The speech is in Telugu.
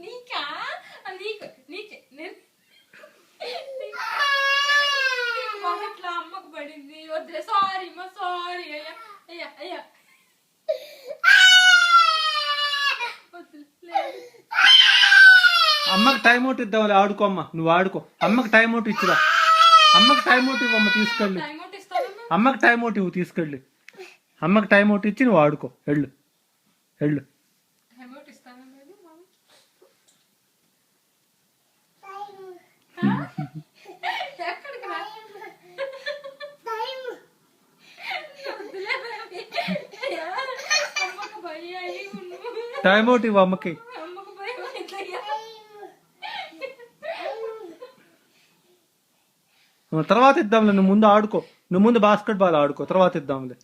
నీకా నీకు నీకే అట్లా అమ్మకు పడింది వద్దులే సారీ మా సారీ అయ్యా అయ్యా అయ్యా అమ్మకి టైం అవుట్ ఇద్దాం ఆడుకో అమ్మ నువ్వు ఆడుకో అమ్మకి టైం అవుట్ ఇచ్చిరా అమ్మకి టైం అవుట్ ఇవ్వమ్మ తీసుకెళ్ళి అమ్మకి టైం అవుట్ ఇవ్వు తీసుకెళ్ళి అమ్మకి టైం అవుట్ ఇచ్చి నువ్వు ఆడుకో వెళ్ళు వెళ్ళు టైం అవుట్ ఇవ్వు అమ్మకి తర్వాత ఇద్దాంలే నువ్వు ముందు ఆడుకో నువ్వు ముందు బాస్కెట్ బాల్ ఆడుకో తర్వాత ఇద్దాంలే